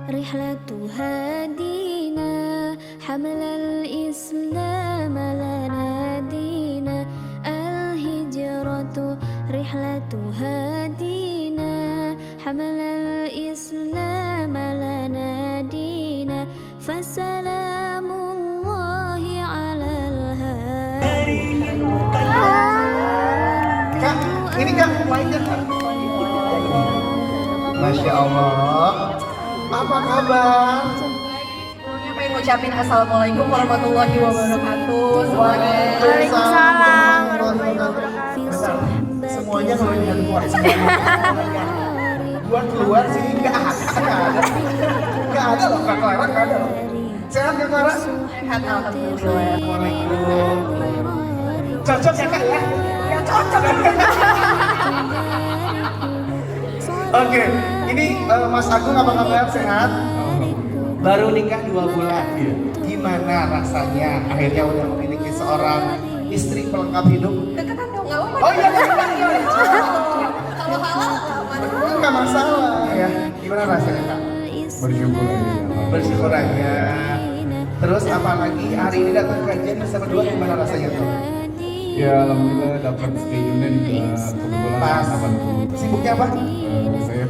رحلة هادينا حمل الإسلام لنا دينا الهجرة رحلة هادينا حمل الإسلام لنا دينا فسلام الله على الهادي. Kak, ini Kak, mainnya Kak. Masya Allah. Apa kabar? Sebelumnya pengen ngucapin Assalamualaikum warahmatullahi wabarakatuh semuanya. Waalaikumsalam warahmatullahi wabarakatuh. Semuanya kalau dengan keluar keluar sih nggak ada loh Kak Clara, nggak ada loh. Sehat Kak Clara? Sehat alhamdulillah. Waalaikumsalam. Cocok ya Kak ya? Ya cocok. Oke, ini Mas Agung apa kabar? Sehat? Baru nikah 2 bulan. Gimana rasanya akhirnya udah memiliki seorang istri pelengkap hidup? Deketan dong, nggak apa-apa. Oh iya, Kalau halal nggak masalah ya. Gimana rasanya Kak? Bersyukur aja. Terus apalagi hari ini datang kajian bersama berdua, gimana rasanya tuh? Ya alhamdulillah dapat schedule-nya juga kebetulan Pas. dapat. Sibuknya apa? Saya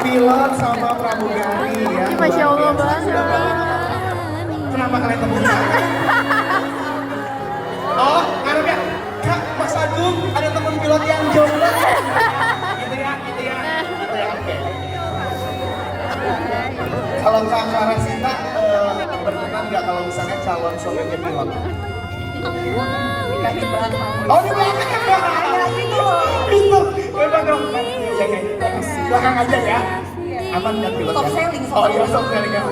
Pilot sama pramugari ya. Masya Allah banget. Kenapa kalian tepuk tangan? Oh, ngarepnya Kak, Mas Agung ada teman pilot yang jomblo. Gitu ya, oke. Kalau Kak Clara Sinta berkenan nggak kalau misalnya calon suaminya pilot? nikah di belakang. Oh di belakang ya? Pintu. Coba dong. Ya, belakang aja ya. Aman kan pilot Top ya? selling, Oh iya, top selling ya.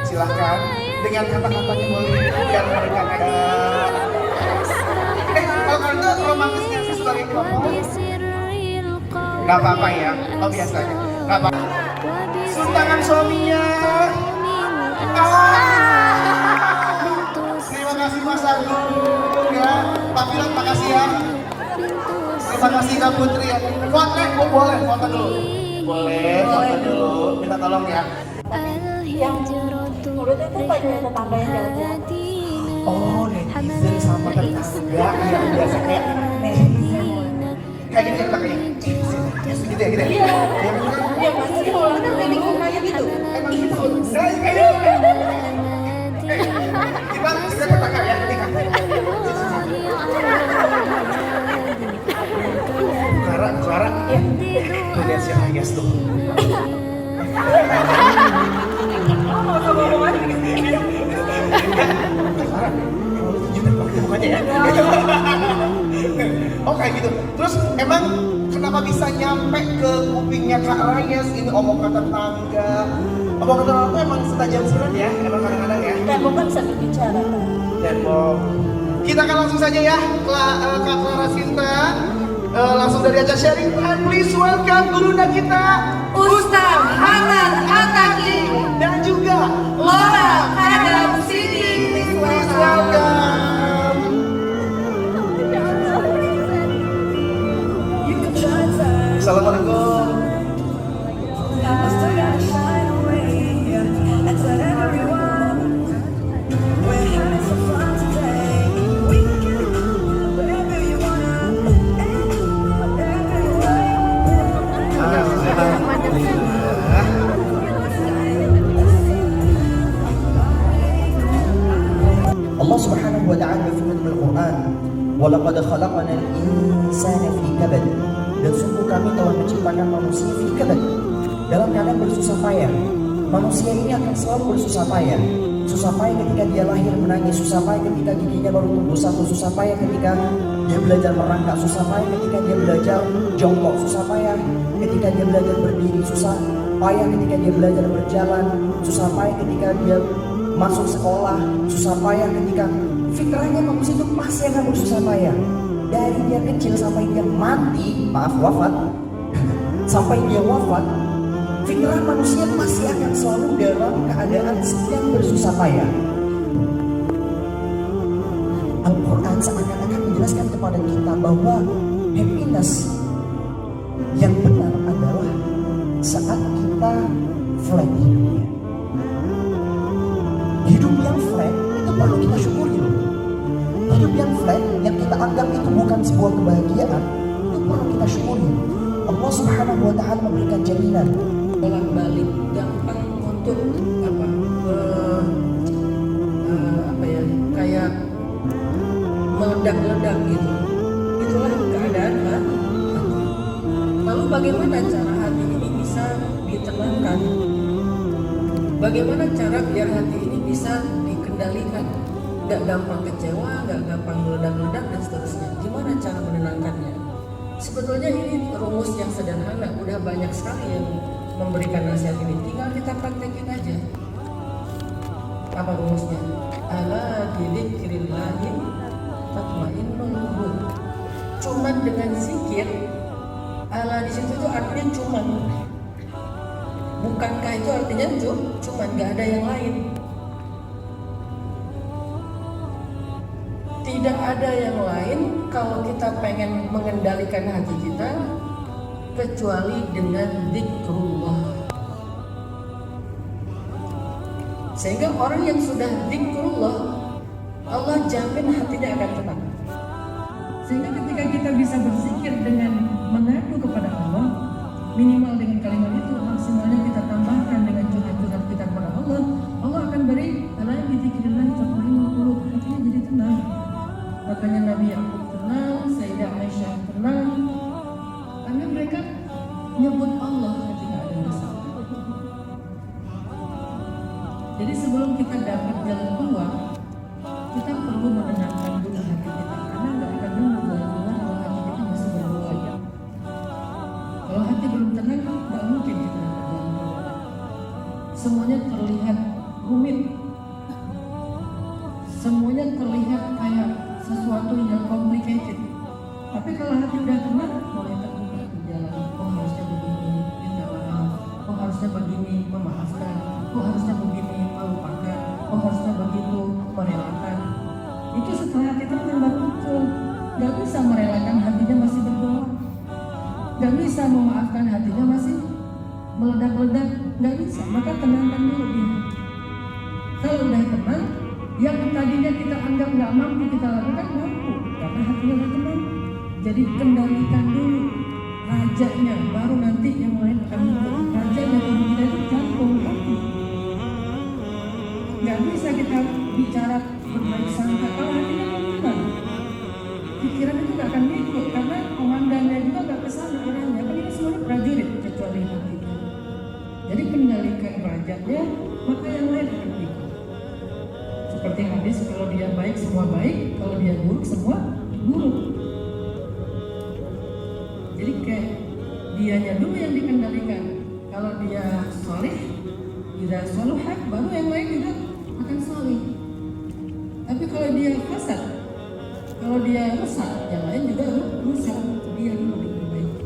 Silahkan dengan kata-katanya boleh biar mereka ada. Kalau kalian romantisnya sih sebagai kelompok nggak apa-apa ya. Oh biasanya nggak apa-apa. Tangan suaminya. Terima kasih Mas Agung ya. Pak Pilot makasih ya. Terima kasih Kak Putri ya. Foto boleh, foto dulu. Boleh, foto dulu. Minta tolong ya. Yang menurutnya itu banyak tetangga yang jalan-jalan. Oh, netizen sama tetangga yang biasa kayak gini ya pakai gitu ya, gitu ya. Ya pasti orang kan di lingkungannya gitu. Emang gitu. Kita tetangga ya, Clara, tuh lihat si Ayas tuh. Mukanya ya. Oh kayak gitu. Terus emang kenapa bisa nyampe ke kupingnya Kak Rayes ini omongan tetangga? Omongan tetangga emang setajam silat ya, emang kadang-kadang ya. Dan bukan bisa berbicara. Dan kita akan langsung saja ya, Kak Clara Sinta. Langsung dari aja sharing time, please welcome gurunda kita Ustaz Hanan Ataki dan juga Laura Adam Sidi. Please welcome. Assalamualaikum. Allah Subhanahu wa taala berfirman dalam Al-Qur'an, "Wa laqad khalaqnal insana fi kabad." Dan sungguh kami telah menciptakan manusia fi kabad, dalam keadaan bersusah payah. Manusia ini akan selalu bersusah payah. Susah payah ketika dia lahir menangis, susah payah ketika giginya baru tumbuh satu, susah payah ketika dia belajar merangkak, susah payah ketika dia belajar jongkok, susah payah ketika dia belajar berdiri, susah payah ketika dia belajar berjalan, susah payah ketika dia masuk sekolah, susah payah ketika fitrahnya manusia itu pasti akan bersusah payah. Dari dia kecil sampai dia mati, wafat, sampai dia wafat, fitrah manusia pasti akan selalu dalam keadaan sedang bersusah payah. Al-Quran seakan-akan menjelaskan kepada kita bahwa happiness yang benar adalah saat kita flat hidupnya. Hidup yang flat itu perlu kita syukuri loh. Hidup yang flat yang kita anggap itu bukan sebuah kebahagiaan, itu perlu kita syukuri. Allah Subhanahu wa Ta'ala memberikan jaminan. Bolak-balik gampang untuk kayak meledak-ledak gitu. Itulah keadaan hati. Lalu bagaimana cara hati ini bisa ditenangkan? Bagaimana cara biar hati ini bisa dikendalikan? Gak gampang kecewa, gak gampang meledak-ledak dan seterusnya. Gimana cara menenangkannya? Sebetulnya ini rumus yang sederhana. Udah banyak sekali yang memberikan nasihat ini. Tinggal kita praktekin aja. Apa rumusnya? Ala bidzikrillahi tatmainnul qulub. Cuman dengan zikir, ala di situ tuh artinya cuman. Bukankah itu artinya cuman, gak ada yang lain. Tidak ada yang lain kalau kita pengen mengendalikan hati kita kecuali dengan zikrullah. Sehingga orang yang sudah zikrullah, Allah jamin hatinya akan tenang. Sehingga ketika kita bisa berzikir dengan mengadu kepada Allah, minimal dengan kalimat itu, maksimalnya kita tambahkan dengan curhat-curhat kita kepada Allah, Allah akan beri ala bidzikrillah tatmainnul qulub, hatinya jadi tenang. Makanya Nabi Yakub tenang, Sayyidah Aisyah tenang, karena mereka nyebut Allah ketika ada masalah. Jadi sebelum kita dapat jalan keluar, kita perlu menenangkan dulu hati kita, karena nggak akan nemu jalan keluar kalau hati kita masih bergolak. Kalau hati belum tenang, nggak mungkin kita dapat jalan keluar. Semuanya terlihat rumit, semuanya terlihat kayak sesuatu yang complicated. Tapi kalau hati udah tenang, mulai terbuka ke jalan. Oh harusnya begini, minta maaf. Oh harusnya begini, memaafkan. Oh harusnya begini, melupakan. Oh harusnya begitu, merelakan. Itu setelah hati tenang baru muncul. Gak bisa merelakan hatinya masih bergolak. Gak bisa memaafkan hatinya masih meledak-ledak. Gak bisa, maka tenangkan dulu dia. Kalau udah tenang, yang tadinya kita anggap nggak mampu kita lakukan mampu, karena hatinya udah tenang. Jadi kendalikan dulu rajanya, baru nanti yang lain akan ikut. Raja dari kita itu jantung hati. Nggak bisa kita bicara berbaik sangka kalau hatinya nggak tenang. Pikiran itu nggak akan ikut, karena komandannya juga nggak kesana arahnya. Kan ini semuanya prajurit kecuali hati. Jadi kendalikan rajanya, maka yang lain akan ikut. Seperti hadis, kalau dia baik semua baik, kalau dia buruk semua buruk. Jadi kayak dianya dulu yang dikendalikan. Kalau dia soleh, tidak soluhat, baru yang lain juga akan soleh. Tapi kalau dia fasad, kalau dia rusak, yang lain juga rusak. Dia dulu diperbaiki.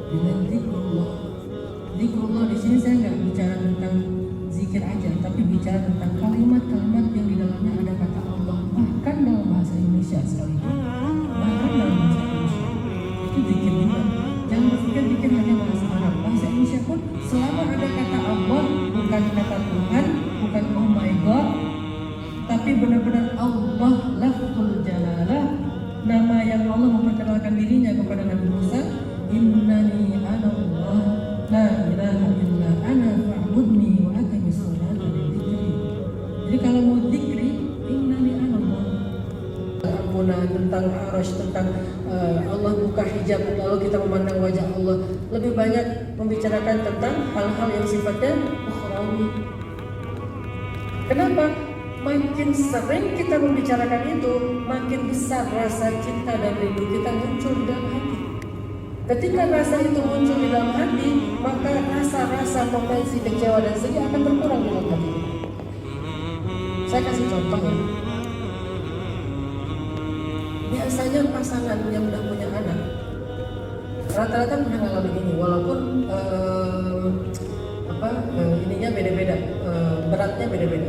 Dengan zikrullah. Zikrullah di sini saya nggak bicara tentang zikir aja, tapi bicara tentang kalimat-kalimat yang di dalamnya ada kata Allah, bahkan dalam bahasa Indonesia sekalipun, bahkan dalam bahasa Indonesia itu zikir juga. Jangan berpikir zikir hanya bahasa Arab, bahasa Indonesia pun selama ada kata Allah, bukan kata Tuhan, bukan oh my God, tapi benar-benar Allah lafzul jalalah, nama yang Allah memperkenalkan dirinya kepada Nabi Musa, innani ana Allah la ilaha illa ana fa'budni wa aqimis sholata li dzikri. Jadi kalau mau dzikri, innani ana Allah. Ampunan tentang arasy, tentang Allah buka hijab lalu kita memandang wajah Allah. Lebih banyak membicarakan tentang hal-hal yang sifatnya ukhrawi. Kenapa? Makin sering kita membicarakan itu, makin besar rasa cinta dan rindu kita muncul di dalam hati. Ketika rasa itu muncul di dalam hati, maka rasa-rasa potensi kecewa dan sedih akan berkurang di dalam hati. Saya kasih contoh ya. Biasanya pasangan yang udah punya anak rata-rata pernah ngalamin ini, walaupun ininya beda-beda, beratnya beda-beda.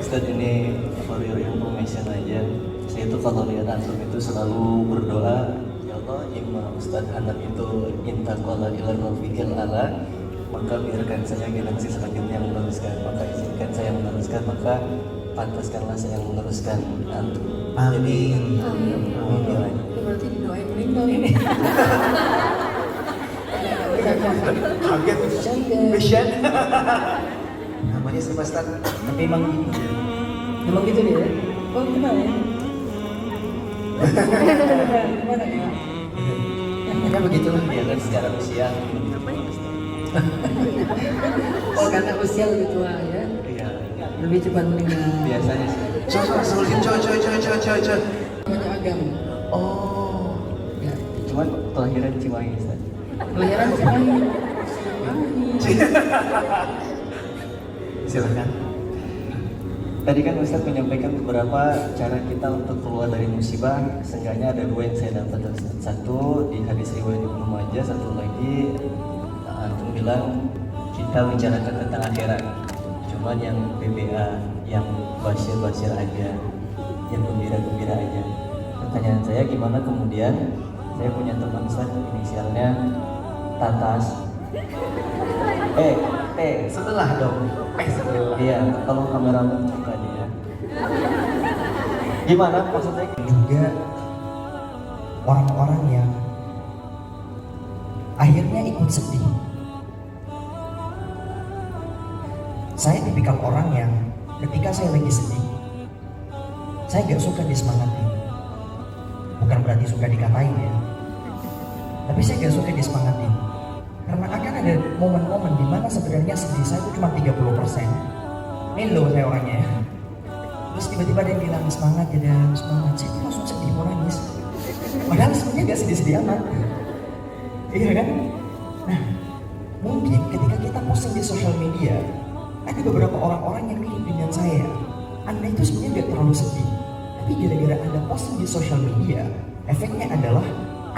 Ustadz, ini for your information aja, saya itu kalau lihat antum itu selalu berdoa, ya Allah, imma Ustadz Hanat itu intaqala ila rafiqil ala, maka biarkan saya generasi selanjutnya meneruskan, maka izinkan saya meneruskan, maka pantaskanlah saya meneruskan antum. Amin. Ini berarti didoain meninggal ini. Kaget. Mission. Namanya siapa Ustaz? Tapi emang Gitu dia. Oh, kenal ya? Gimana ya? ya begitulah. Ya kan secara usia Oh, karena usia lebih tua ya. iya Lebih cepat meninggal. biasanya sih. Coba sebutin coba. Namanya Agam. Oh. Ya. Cuman kelahiran Cimahi Ustaz. Kelahiran Cimahi. Silakan. Tadi kan Ustadz menyampaikan beberapa cara kita untuk keluar dari musibah. Seenggaknya ada dua yang saya dapat, Ustadz. Satu di hadis riwayat Ibnu Majah, satu lagi antum bilang kita bicarakan tentang akhirat. Cuman yang BBA, yang basir-basir aja, yang gembira-gembira aja. Pertanyaan saya gimana kemudian saya punya teman Ustadz inisialnya Tatas. Setelah dong. Setelah. Iya, kalau kameramen buka dia. Gimana maksudnya? Juga orang-orang yang akhirnya ikut sedih. Saya tipikal orang yang ketika saya lagi sedih, saya gak suka disemangatin. Bukan berarti suka dikatain ya, tapi saya gak suka disemangatin. Karena akan ada momen-momen di mana sebenarnya sedih saya itu cuma 30%. Ini loh saya orangnya ya. Terus tiba-tiba ada yang bilang semangat ya dan semangat. Saya tuh langsung sedih mau nangis. Padahal sebenarnya gak sedih-sedih amat. Iya kan? Nah, mungkin ketika kita posting di sosial media, ada beberapa orang-orang yang mirip dengan saya. Anda itu sebenarnya gak terlalu sedih, tapi gara-gara Anda posting di sosial media, efeknya adalah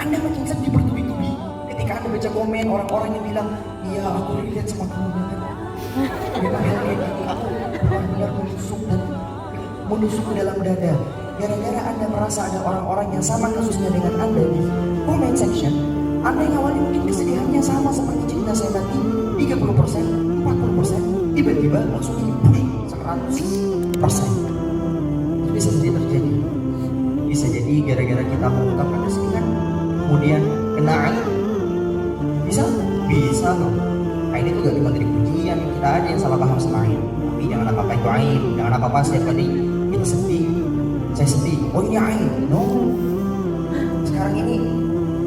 Anda makin sedih bertubi-tubi. Ketika Anda baca komen orang-orang yang bilang, iya aku relate sama kamu banget. Memang hal kayak gini aku benar-benar menusuk ke dalam dada. Gara-gara Anda merasa ada orang-orang yang sama kasusnya dengan Anda di comment section, Anda yang awalnya mungkin kesedihannya sama seperti cerita saya tadi, 30%, 40%, tiba-tiba langsung jadi push 100%. Itu bisa jadi terjadi. Bisa jadi gara-gara kita mengungkapkan kesedihan, kemudian kena aib. Bisa loh. Nah ini tuh gak cuma dari pujian, kita aja yang salah paham sama aib. Tapi jangan apa-apa itu aib, jangan apa-apa setiap kali kita sedih, saya sedih, oh ini aib. No. Sekarang ini,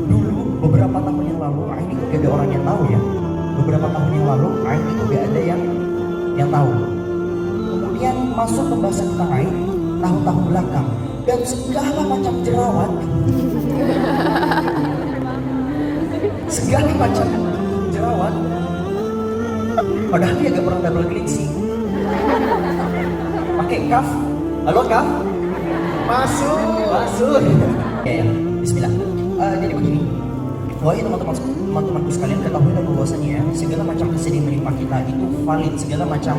dulu beberapa tahun yang lalu, aib itu gak ada orang yang tahu ya. Beberapa tahun yang lalu, aib itu gak ada yang tahu. Kemudian masuk pembahasan tentang aib tahun-tahun belakang, dan segala macam jerawat segala macam jerawat, padahal dia gak pernah double cleansing, pakai kaf. Halo kaf, masuk. Ya, Bismillah. Jadi begini, wahai teman-temanku sekalian, ketahuilah bahwasanya segala macam kesedihan menimpa kita itu valid, segala macam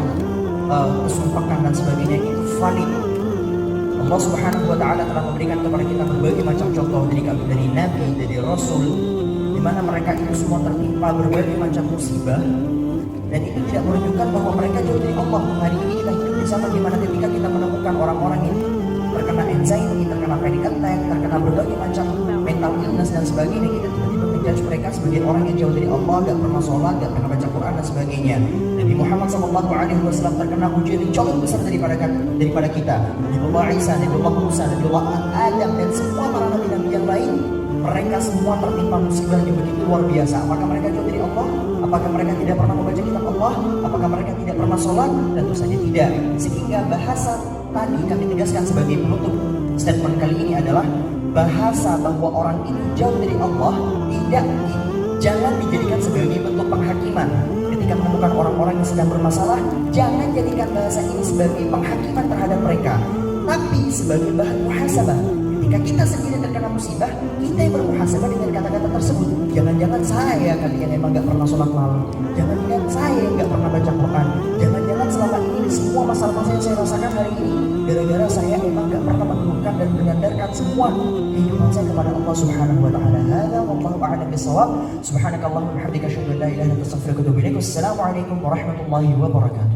kesumpakan dan sebagainya itu valid. Allah Subhanahu wa Ta'ala telah memberikan kepada kita berbagai macam contoh dari Nabi, dari Rasul, di mana mereka itu semua tertimpa berbagai macam musibah, dan itu tidak menunjukkan bahwa mereka jauh dari Allah. Hari ini kita hidup di zaman di mana ketika kita menemukan orang-orang yang terkena anxiety, terkena panic attack, terkena berbagai macam mental illness dan sebagainya, kita tiba-tiba menjudge mereka sebagai orang yang jauh dari Allah, gak pernah sholat, gak pernah baca Quran dan sebagainya. Nabi Muhammad SAW terkena ujian yang jauh besar daripada kita. Nabiullah Isa, Nabiullah Musa, Nabiullah Adam dan semua para nabi-nabi yang lain, mereka semua tertimpa musibah yang begitu luar biasa. Apakah mereka jauh dari Allah? Apakah mereka tidak pernah membaca kitab Allah? Apakah mereka tidak pernah sholat? Tentu saja tidak. Sehingga bahasa tadi kami tegaskan sebagai penutup statement kali ini adalah bahasa bahwa orang ini jauh dari Allah jangan dijadikan sebagai bentuk penghakiman. Ketika menemukan orang-orang yang sedang bermasalah, jangan jadikan bahasa ini sebagai penghakiman terhadap mereka, tapi sebagai bahan muhasabah. Ketika kita sendiri terkena musibah, kita yang bermuhasabah dengan kata-kata tersebut. Jangan-jangan saya kali yang emang gak pernah sholat malam, jangan-jangan saya yang gak pernah baca Quran, jangan-jangan selama ini semua masalah yang saya rasakan hari ini gara-gara saya emang gak pernah menemukan dan menyandarkan menyerahkan semua kehidupan saya kepada Allah Subhanahu wa taala. Hadza wallahu a'lam bissawab. Subhanakallahumma wa bihamdika asyhadu an la ilaha illa anta astaghfiruka wa atubu ilaik. Wassalamualaikum warahmatullahi wabarakatuh.